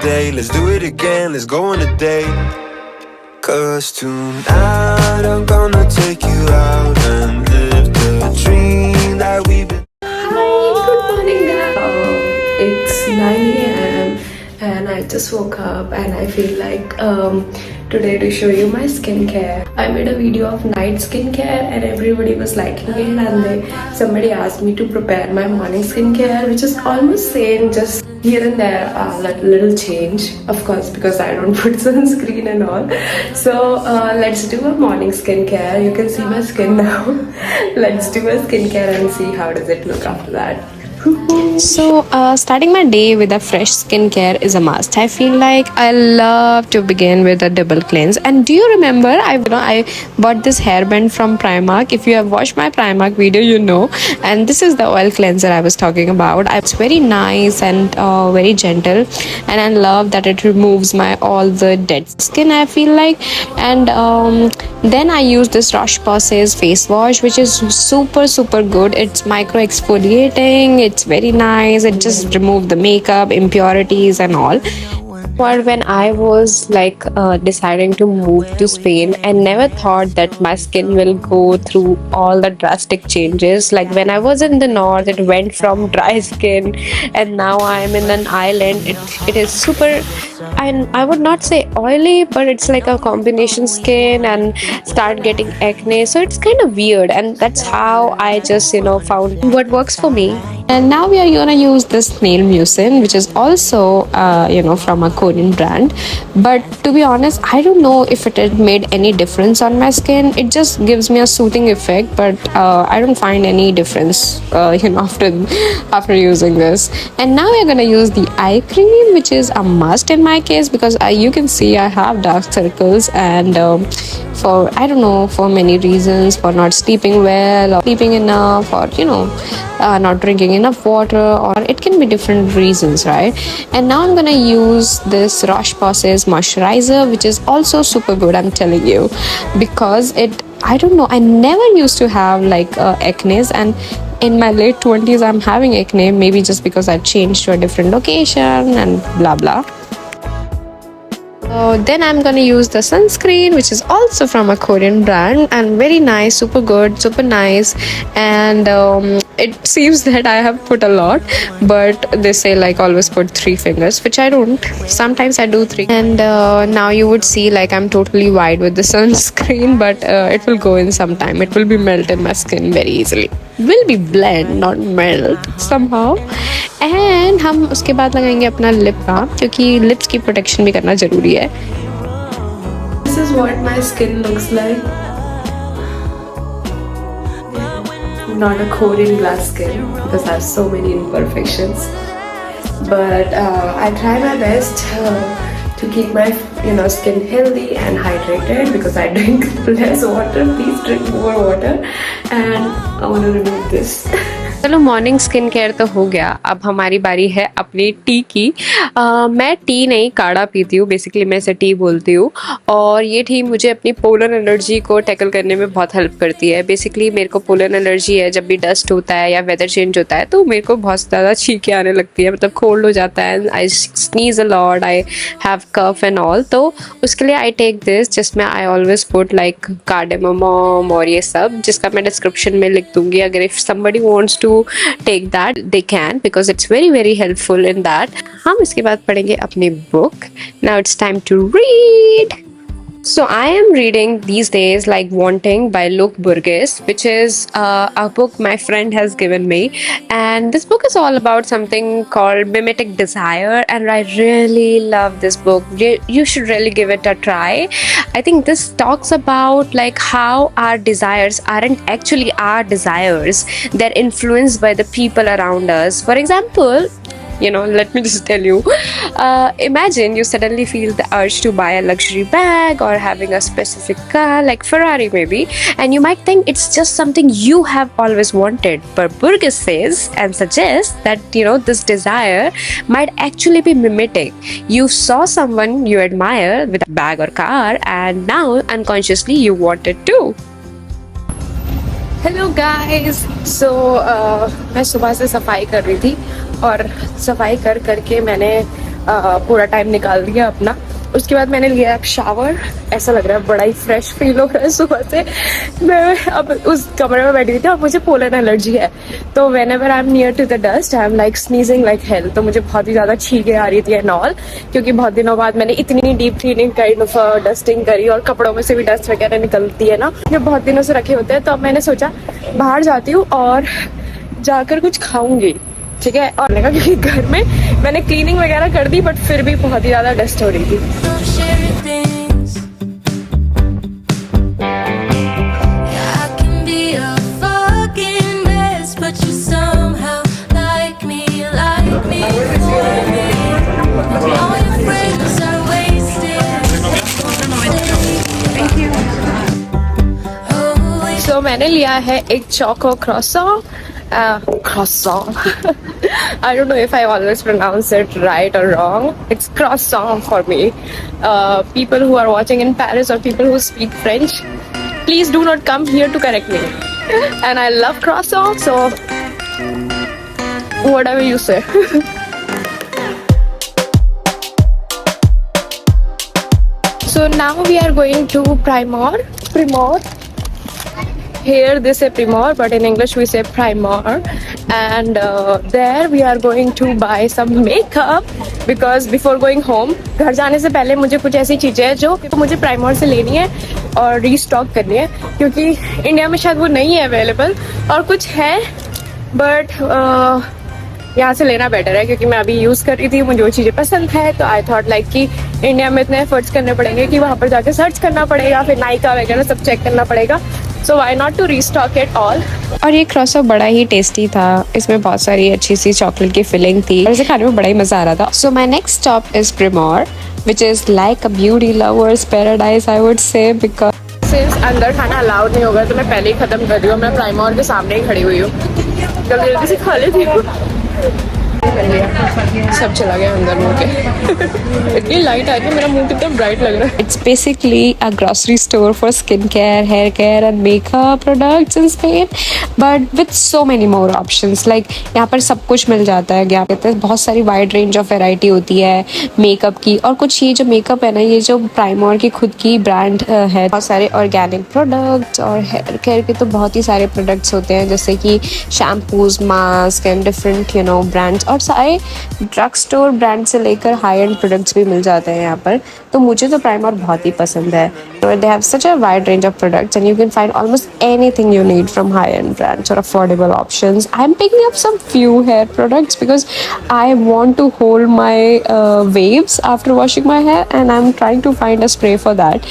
Day, let's do it again, let's go on a date. Cause tonight I'm gonna take you out and live the dream that we've been. Hi, good morning guys. It's 9 a.m. and I just woke up and I feel like today to show you my skincare. I made a video of night skincare and everybody was liking it, and somebody asked me to prepare my morning skincare, which is almost same, just here and there little change, of course, because I don't put sunscreen and all. So let's do a morning skincare. You can see my skin now. Let's do a skincare and see how does it look after that. So, starting my day with a fresh skincare is a must. I feel like I love to begin with a double cleanse. And do you remember I bought this hairband from Primark? If you have watched my Primark video, you know. And this is the oil cleanser I was talking about. It's very nice and very gentle, and I love that it removes my all the dead skin, I feel like. And then I use this Roche-Posay's face wash, which is super good. It's micro exfoliating. It's very nice. It just removes the makeup, impurities and all. But when I was like deciding to move to Spain, I never thought that my skin will go through all the drastic changes. Like when I was in the north, it went from dry skin, and now I'm in an island. It is super, and I would not say oily, but it's like a combination skin and start getting acne. So it's kind of weird, and that's how I just found what works for me. And now we are gonna use this snail mucin, which is also from a Korean brand. But to be honest, I don't know if it had made any difference on my skin. It just gives me a soothing effect, but I don't find any difference after using this. And now we're gonna use the eye cream, which is a must in my case, because you can see I have dark circles, and for I don't know, for many reasons, for not sleeping well or sleeping enough, or not drinking enough water, or it can be different reasons, right? And now I'm gonna use this Roche-Posay's moisturizer, which is also super good, I'm telling you, because I don't know, I never used to have like acne, and in my late 20s I'm having acne, maybe just because I changed to a different location and blah blah. Then I'm gonna use the sunscreen, which is also from a Korean brand, and very nice, super good, super nice. And it seems that I have put a lot, but they say like always put 3 fingers, which I don't. Sometimes I do 3. And now you would see like I'm totally white with the sunscreen, but it will go in some time. It will be melt in my skin very easily. Will be blend, not melt somehow. And हम उसके बाद लगाएंगे अपना lip balm, क्योंकि lips की protection भी करना ज़रूरी है. This is what my skin looks like. Not a Korean glass skin because I have so many imperfections. But I try my best to keep my skin healthy and hydrated, because I drink less water. Please drink more water. And I want to remove this. चलो morning skin care तो हो गया. अब हमारी बारी है अपनी T की. मैं टी नहीं, काढ़ा पीती हूँ. बेसिकली मैं इसे टी बोलती हूँ, और ये टी मुझे अपनी पोलन एलर्जी को टैकल करने में बहुत हेल्प करती है. बेसिकली मेरे को पोलन एलर्जी है. जब भी डस्ट होता है या वेदर चेंज होता है तो मेरे को बहुत ज़्यादा छींकें आने लगती है, मतलब कोल्ड हो जाता है. I sneeze a lot, I have cough and all. तो उसके लिए आई टेक दिस, जिसमें I always put like cardamom और ये सब, जिसका मैं डिस्क्रिप्शन में लिख दूँगी. अगर if somebody wants to take that, they can, because it's very helpful in that. हम इसके बाद पढ़ेंगे अपनी book. Now it's time to read. So I am reading these days like Wanting by Luke Burgess, which is a book my friend has given me, and this book is all about something called mimetic desire, and I really love this book. You should really give it a try. I think this talks about like how our desires aren't actually our desires. They're influenced by the people around us. For example, let me just tell you, imagine you suddenly feel the urge to buy a luxury bag or having a specific car like Ferrari maybe, and you might think it's just something you have always wanted. But Burgess says and suggests that this desire might actually be mimetic. You saw someone you admire with a bag or car, and now unconsciously you want it too. Hello guys. So मैं सुबह से सफाई कर रही थी, और सफाई करके मैंने पूरा टाइम निकाल दिया अपना। उसके बाद मैंने लिया अब शावर। ऐसा लग रहा है बड़ा ही फ्रेश फील हो रहा है सुबह से। मैं अब उस कमरे में बैठी हुई थी और मुझे पोलन एलर्जी है, तो whenever I am near to the dust I am like sneezing like hell. तो मुझे बहुत ही ज़्यादा छींकें आ रही थी एंड ऑल, क्योंकि बहुत दिनों बाद मैंने इतनी deep cleaning kind of dusting करी और कपड़ों में से भी डस्ट वगैरह निकलती है ना, जो बहुत दिनों से रखे होते हैं। तो अब मैंने सोचा बाहर जाती हूँ और जाकर कुछ खाऊंगी, ठीक है। और लगा क्योंकि घर में मैंने क्लीनिंग वगैरह कर दी बट फिर भी बहुत ही ज़्यादा डस्ट हो रही थी। तो मैंने लिया है एक choco croissant. I don't know if I always pronounce it right or wrong. It's croissant for me. People who are watching in Paris or people who speak French, please do not come here to correct me. And I love croissant, so whatever you say. So now we are going to Primor. Here they say Primor, but in English we say Primor. And there we are going to buy some makeup because before going home, घर जाने से पहले मुझे कुछ ऐसी चीज़ें हैं जो मुझे Primor से लेनी है और रीस्टॉक करनी है, क्योंकि इंडिया में शायद वो नहीं है अवेलेबल, और कुछ है बट यहाँ से लेना बेटर है, क्योंकि मैं अभी यूज़ कर रही थी, मुझे वो चीज़ें पसंद है। तो आई थॉट लाइक कि इंडिया में इतने एफर्ट्स करने पड़ेंगे कि वहाँ पर जाके सर्च करना पड़ेगा, फिर नाइका वगैरह सब चेक करना पड़ेगा, so why not to restock it all. और ये क्रॉसअप बड़ा ही टेस्टी था, इसमें बहुत सारी अच्छी सी चॉकलेट की फिलिंग थी और इसे खाने में बड़ा ही मजा आ रहा था। So my next stop is Primor, which is like a beauty lovers paradise I would say, because since अंदर खाना अलाउड नहीं होगा तो मैं पहले ही खत्म कर रही हूँ। मैं प्राइमोर के सामने ही खड़ी हुई हूँ, जल्दी जल्दी से खा लेती हूँ। कर लिया, सब चला गया अंदर मुंह के। इतनी लाइट आ रही है, मेरा मुंह कितना ब्राइट लग रहा है। It's basically a grocery store for skincare, hair care and makeup products in Spain, but with so many more options. Like यहाँ पर सब कुछ मिल जाता है। यहाँ पे बहुत सारी वाइड रेंज ऑफ वैरायटी होती है मेकअप की, और कुछ ये जो मेकअप है ना, ये जो प्राइमोर की खुद की ब्रांड है, बहुत सारे ऑर्गेनिक प्रोडक्ट्स और हेयर केयर के तो बहुत ही सारे प्रोडक्ट्स होते हैं, जैसे कि shampoos, mask and different brands, और सारे ड्रग स्टोर ब्रांड से लेकर हाई एंड प्रोडक्ट्स भी मिल जाते हैं यहाँ पर। तो मुझे तो प्राइमर बहुत ही पसंद है। They have such a wide range of products and you can find almost anything you need from high end brands और affordable options. I am picking up some few hair products because I want to hold my waves after washing my hair, and I'm trying to find a spray for that.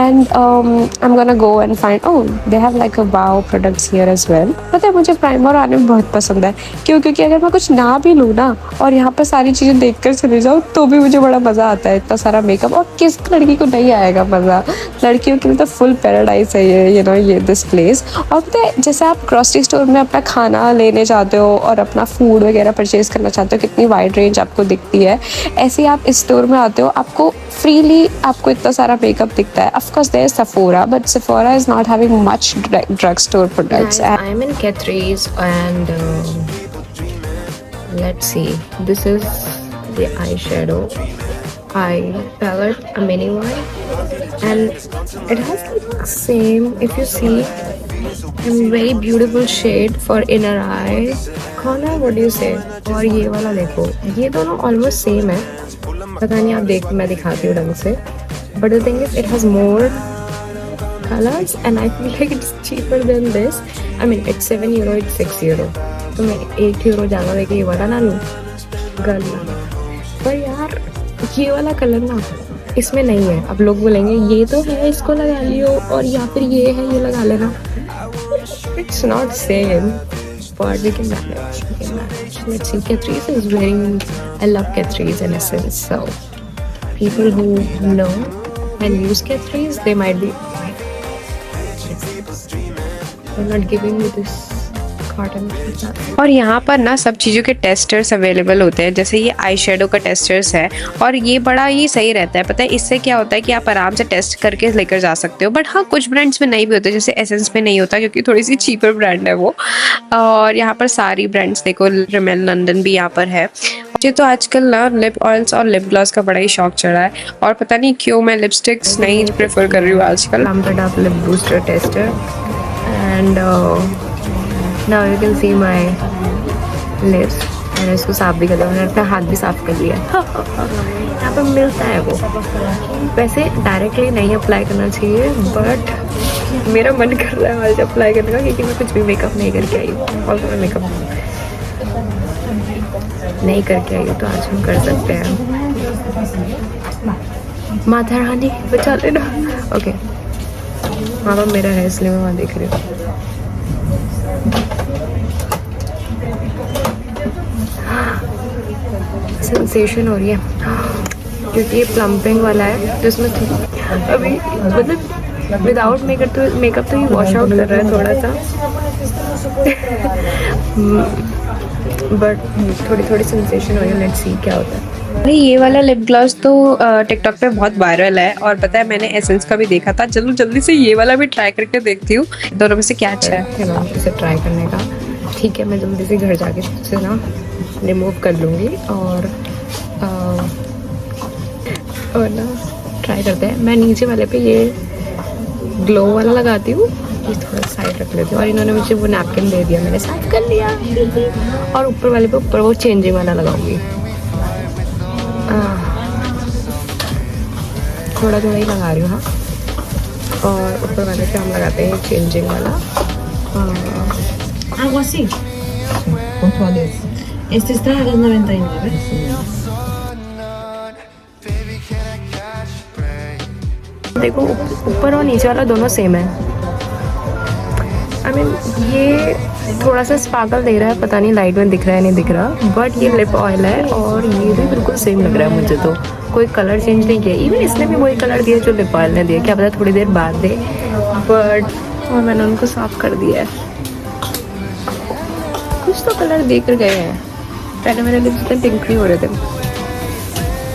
And I'm gonna go and find, oh, they have like a wow products here as well. पता है मुझे primer आने में बहुत पसंद है, क्योंकि अगर मैं कुछ ना भी लूँ ना और यहाँ पर सारी चीज़ें देख कर चले जाऊँ तो भी मुझे बड़ा मज़ा आता है। इतना सारा मेकअप, और किस लड़की को नहीं आएगा मज़ा। लड़कियों के लिए तो फुल पैराडाइज है ये ये दिस प्लेस। और पता है जैसे आप ग्रोसरी स्टोर में अपना खाना लेने जाते हो और अपना फूड वगैरह परचेज करना चाहते हो, कितनी वाइड रेंज आपको दिखती है, ऐसे ही आप इस स्टोर में आते हो, आपको फ्रीली आपको इतना सारा मेकअप दिखता है। Of course there is Sephora, but Sephora is not having much drugstore products. I'm in Catrice and let's see, this is the eyeshadow eye palette, a mini one, and it has like same, if you see, a very beautiful shade for inner eye corner, what do you say, और ये वाला देखो, ये दोनों almost same है, पता नहीं आप देख, मैं दिखाती हूँ ढंग से, but the thing is it has more colors and I feel like it's cheaper than this. I mean it's €7, it's €6, तो मैं €8 ज़्यादा देके ये वाला ना लूँ गलना, पर यार ये वाला कलर ना इसमें नहीं है। अब लोग बोलेंगे ये तो है, इसको लगा लियो, और या फिर ये है, ये लगा लेना। It's not same, but we can manage. Let's see, Catrice is very, I love Catrice in essence, so people who know and use Catrice, they might be, they're not giving me this और यहाँ पर ना सब चीज़ों के testers available होते हैं, जैसे ये आई शेडो का टेस्टर्स है और ये बड़ा ही सही रहता है। पता है इससे क्या होता है कि आप आराम से टेस्ट करके लेकर जा सकते हो। बट हाँ कुछ ब्रांड्स में नहीं भी होते, जैसे एसेंस में नहीं होता क्योंकि थोड़ी सी चीपर ब्रांड है वो। और यहाँ पर सारी ब्रांड्स देखो, रिमेल लंदन भी यहाँ पर है। मुझे तो आजकल ना लिप ऑयल्स और लिप ग्लॉस का बड़ा ही शौक चढ़ा है और पता नहीं क्यों मैं लिपस्टिक्स नहीं प्रेफर कर रही हूँ आजकल। Plump lip booster tester and now you can see my lips। मैंने इसको साफ भी कर लिया, मैंने अपना हाथ भी साफ कर लिया। यहाँ पर मिलता है वो, वैसे डायरेक्टली नहीं अप्लाई करना चाहिए बट मेरा मन कर रहा है आज अप्लाई करने का, क्योंकि मैं कुछ भी मेकअप नहीं करके आई हूँ। और मैं मेकअप नहीं करके आई हूँ तो आज हम कर सकते हैं। माता रानी बचा लेना। ओके वहाँ पर मेरा है इसलिए मैं वहाँ देख रही हूँ। सेंसेशन हो रही है क्योंकि ये प्लम्पिंग वाला है जिसमें अभी मतलब विदाउट मेकअप तो ये वॉश आउट कर रहा है थोड़ा सा बट थोड़ी सेंसेशन हो रही है। लेट्स सी क्या होता है। भाई ये वाला लिप ग्लॉस तो टिकटॉक पे बहुत वायरल है और पता है मैंने एसेंस का भी देखा था। चलो जल्दी से ये वाला भी ट्राई करके देखती हूँ दोनों में से क्या अच्छा है इसे ट्राई करने का। ठीक है मैं जल्दी से घर जाके इसे ना रिमूव कर लूँगी और ना ट्राई करते हैं। मैं नीचे वाले पे ये ग्लो वाला लगाती हूँ, ये थोड़ा साइड रख लेती हूँ। और इन्होंने मुझे वो नैपकिन दे दिया, मैंने साफ कर लिया। और ऊपर वाले पे ऊपर वो चेंजिंग वाला लगाऊंगी। थोड़ा थोड़ा ही लगा रही हूँ हाँ। और ऊपर वाले पे हम लगाते हैं चेंजिंग वाला। Algo así. Puntuales. Este está a 2.99. देखो ऊपर और नीचे वाला दोनों सेम है। आई मीन ये थोड़ा सा स्पार्कल दे रहा है, पता नहीं लाइट में दिख रहा है नहीं दिख रहा, बट ये लिप ऑयल है और ये भी बिल्कुल सेम लग रहा है मुझे। तो कोई कलर चेंज नहीं किया, इवन इसने भी वही कलर दिया जो लिप ऑयल ने दिया। क्या पता थोड़ी देर बाद दे, बट और मैंने उनको साफ कर दिया है। कुछ तो कलर देकर गए हैं, पहले मेरे लिप्स इतने पिंक नहीं हो रहे थे।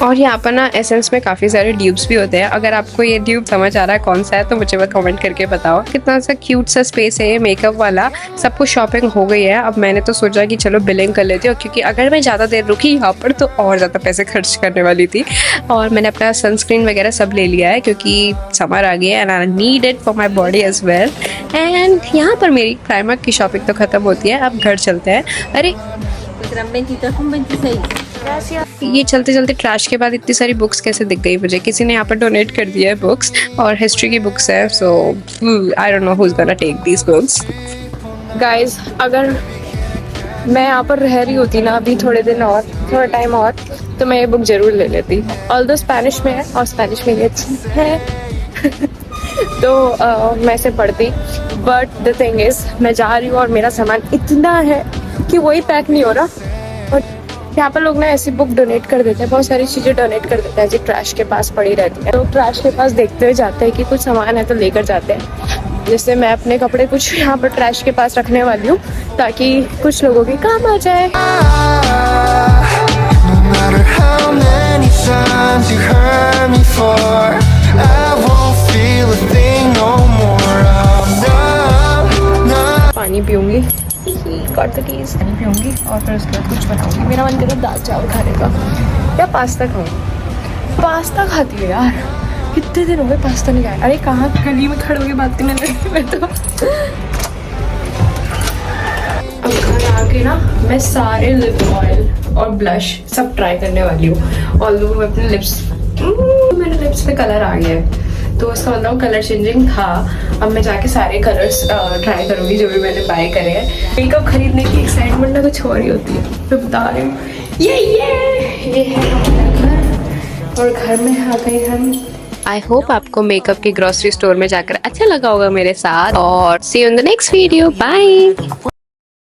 और यहाँ पर ना एसेंस में काफ़ी सारे ड्यूब्स भी होते हैं। अगर आपको ये ड्यूब समझ आ रहा है कौन सा है तो मुझे वो कमेंट करके बताओ। कितना सा क्यूट सा स्पेस है ये मेकअप वाला। सब कुछ शॉपिंग हो गई है, अब मैंने तो सोचा कि चलो बिलिंग कर लेती हूँ, क्योंकि अगर मैं ज़्यादा देर रुकी यहाँ पर तो और ज़्यादा पैसे खर्च करने वाली थी। और मैंने अपना सनस्क्रीन वगैरह सब ले लिया है क्योंकि समर आ गया है and I need it for my body as well. And यहाँ पर मेरी प्राइमर की शॉपिंग तो ख़त्म होती है, अब घर चलते हैं। अरे ये चलते चलते ट्रैश के बाद इतनी सारी बुक्स कैसे दिख गई मुझे। किसी ने यहाँ पर डोनेट कर दिया है बुक्स, और हिस्ट्री की बुक्स है। So I don't know who is gonna take these books. Guys अगर मैं यहाँ पर रह रही होती ना अभी थोड़े दिन और थोड़ा टाइम और, तो मैं ये बुक जरूर ले लेती। ऑल्दो स्पेनिश में है और स्पेनिश मेरी अच्छी है तो मैं इसे पढ़ती। बट द थिंग इज मैं जा रही हूँ और मेरा सामान इतना है कि वही पैक नहीं हो रहा। और यहाँ पर लोग ना ऐसी बुक डोनेट कर देते हैं, बहुत सारी चीज़ें डोनेट कर देते हैं जो ट्रैश के पास पड़ी रहती है। तो ट्रैश के पास देखते हुए जाते हैं कि कुछ सामान है तो लेकर जाते हैं। जैसे मैं अपने कपड़े कुछ यहाँ पर ट्रैश के पास रखने वाली हूँ ताकि कुछ लोगों के काम आ जाए। पानी पीऊँगी, पानी पीऊँगी और फिर उसके बाद कुछ बनाऊँगी। मेरा मन कर रहा है दाल चावल खाने का या पास्ता खाऊँ। पास्ता खाती है यार, कितने दिन हो गए पास्ता नहीं खाया। अरे कहाँ गली में खड़े होकर बात करने लगी मैं तो। अब घर आके ना मैं सारे लिप ऑयल और ब्लश सब ट्राई करने वाली हूँ। ऑल्दो मैं अपने लिप्स मेरे लिप्स पे कलर आ गया है तो उसका मतलब कलर चेंजिंग था। अब मैं जाके सारे कलर्स ट्राई करूँगी जो भी मैंने बाय करे हैं। मेकअप खरीदने की एक्साइटमेंट ना कुछ और ही होती है, मैं बता रही हूँ। ये है हमारा घर और घर में आ गए हम। आई होप आपको मेकअप की ग्रोसरी स्टोर में जाकर अच्छा लगा होगा मेरे साथ, और see you in the next video. Bye.